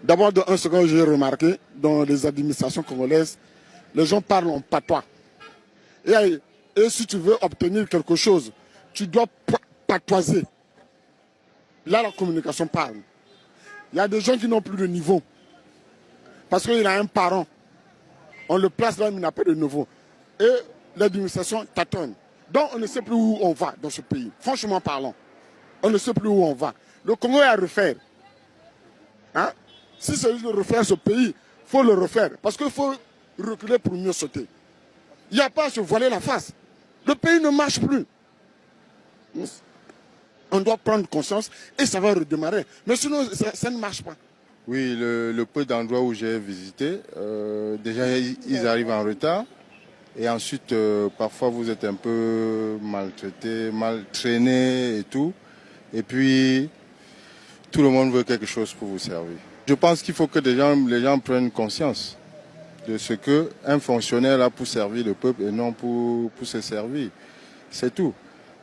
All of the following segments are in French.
D'abord, de un second, j'ai remarqué, dans les administrations congolaises, les gens parlent en patois. Et si tu veux obtenir quelque chose, tu dois patoiser. Là, la communication parle. Il y a des gens qui n'ont plus de niveau. Parce qu'il a un parent. On le place là, mais il n'a pas de niveau. Et l'administration tâtonne. Donc, on ne sait plus où on va dans ce pays. Franchement parlant. On ne sait plus où on va. Le Congo est à refaire. Hein? Si c'est juste de refaire ce pays, il faut le refaire. Parce qu'il faut reculer pour mieux sauter. Il n'y a pas à se voiler la face. Le pays ne marche plus. On doit prendre conscience et ça va redémarrer. Mais sinon, ça ne marche pas. Oui, le peu d'endroits où j'ai visité, déjà ils arrivent en retard. Et ensuite, parfois vous êtes un peu maltraité, mal traîné et tout. Et puis, tout le monde veut quelque chose pour vous servir. Je pense qu'il faut que les gens prennent conscience de ce qu'un fonctionnaire a pour servir le peuple et non pour se servir. C'est tout.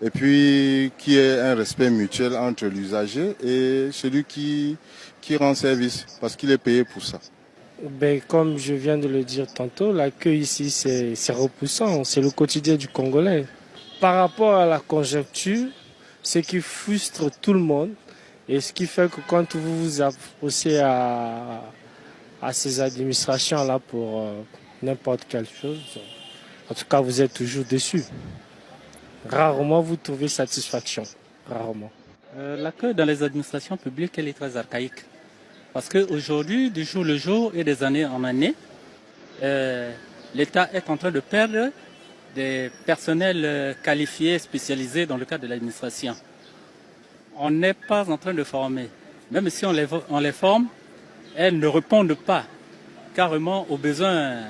Et puis qu'il y ait un respect mutuel entre l'usager et celui qui rend service, parce qu'il est payé pour ça. Ben, comme je viens de le dire tantôt, l'accueil ici c'est repoussant, c'est le quotidien du Congolais. Par rapport à la conjoncture, ce qui frustre tout le monde et ce qui fait que quand vous vous approchez à ces administrations-là pour n'importe quelle chose, en tout cas vous êtes toujours déçus. Rarement vous trouvez satisfaction, rarement. L'accueil dans les administrations publiques, elle est très archaïque. Parce qu'aujourd'hui, du jour le jour et des années en année, l'État est en train de perdre des personnels qualifiés, spécialisés dans le cadre de l'administration. On n'est pas en train de former. Même si on les forme, elles ne répondent pas carrément aux besoins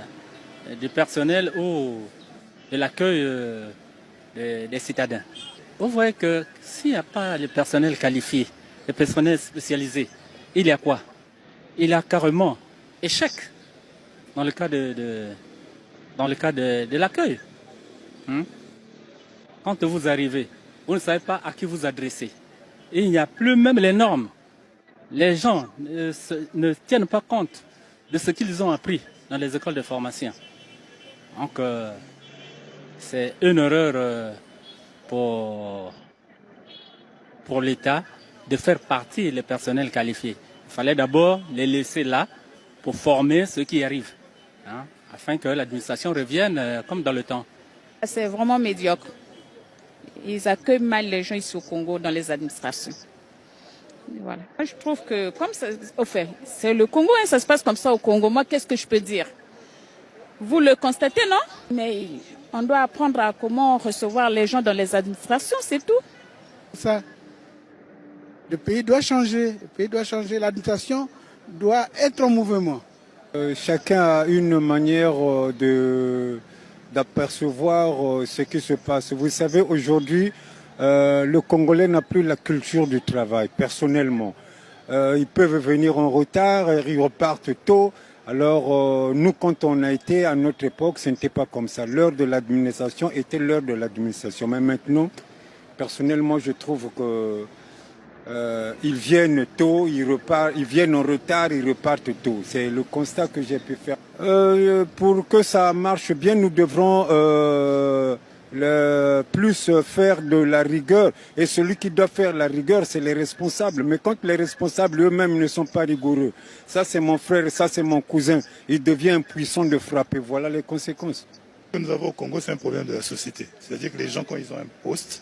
du personnel ou de l'accueil des citadins. Vous voyez que s'il n'y a pas le personnel qualifié, le personnel spécialisé, il y a quoi? Il y a carrément échec dans le cas de l'accueil. Quand vous arrivez, vous ne savez pas à qui vous adresser. Et il n'y a plus même les normes. Les gens ne tiennent pas compte de ce qu'ils ont appris dans les écoles de formation. Donc, c'est une erreur pour l'État de faire partie des personnels qualifiés. Il fallait d'abord les laisser là pour former ceux qui arrivent, afin que l'administration revienne comme dans le temps. C'est vraiment médiocre. Ils accueillent mal les gens ici au Congo dans les administrations. Voilà. Moi, je trouve que, comme ça, au fait, c'est le Congo, hein, ça se passe comme ça au Congo. Moi, qu'est-ce que je peux dire? Vous le constatez, non? Mais on doit apprendre à comment recevoir les gens dans les administrations, c'est tout. Ça, le pays doit changer. Le pays doit changer. L'administration doit être en mouvement. Chacun a une manière d'apercevoir ce qui se passe. Vous savez, aujourd'hui, le Congolais n'a plus la culture du travail, personnellement. Ils peuvent venir en retard, ils repartent tôt. Alors, nous, quand on a été à notre époque, ce n'était pas comme ça. L'heure de l'administration était l'heure de l'administration. Mais maintenant, personnellement, je trouve que ils viennent tôt, ils viennent en retard, ils repartent tôt. C'est le constat que j'ai pu faire. Pour que ça marche bien, nous devrons plus faire de la rigueur. Et celui qui doit faire la rigueur, c'est les responsables. Mais quand les responsables eux-mêmes ne sont pas rigoureux, ça c'est mon frère, ça c'est mon cousin, il devient impuissant de frapper. Voilà les conséquences. Ce que nous avons au Congo, c'est un problème de la société. C'est-à-dire que les gens, quand ils ont un poste,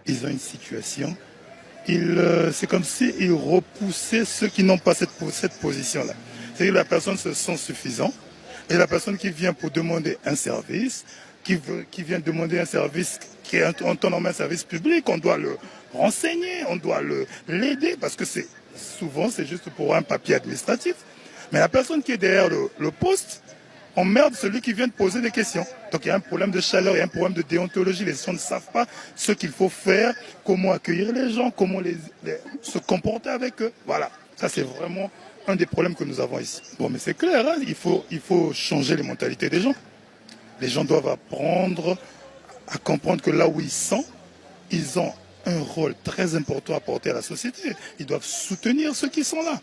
ils ont une situation, c'est comme s'ils repoussaient ceux qui n'ont pas cette position-là. C'est-à-dire que la personne se sent suffisant et la personne qui vient pour demander un service, qui vient demander un service qui est en temps normal un service public, on doit le renseigner, on doit l'aider parce que souvent c'est juste pour un papier administratif. Mais la personne qui est derrière le poste emmerde celui qui vient de poser des questions. Donc il y a un problème de chaleur, il y a un problème de déontologie. Les gens ne savent pas ce qu'il faut faire, comment accueillir les gens, comment se comporter avec eux. Voilà, ça c'est vraiment un des problèmes que nous avons ici. Bon, mais c'est clair, hein, il faut changer les mentalités des gens. Les gens doivent apprendre à comprendre que là où ils sont, ils ont un rôle très important à porter à la société. Ils doivent soutenir ceux qui sont là.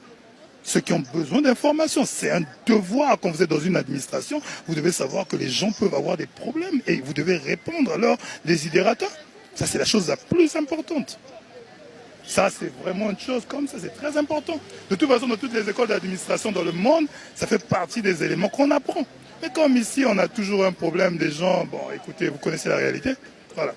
ceux qui ont besoin d'informations. C'est un devoir quand vous êtes dans une administration. Vous devez savoir que les gens peuvent avoir des problèmes et vous devez répondre à leurs désidératas. Ça, c'est la chose la plus importante. Ça, c'est vraiment une chose comme ça, c'est très important. De toute façon, dans toutes les écoles d'administration dans le monde, ça fait partie des éléments qu'on apprend. Mais comme ici, on a toujours un problème des gens, bon, écoutez, vous connaissez la réalité, voilà.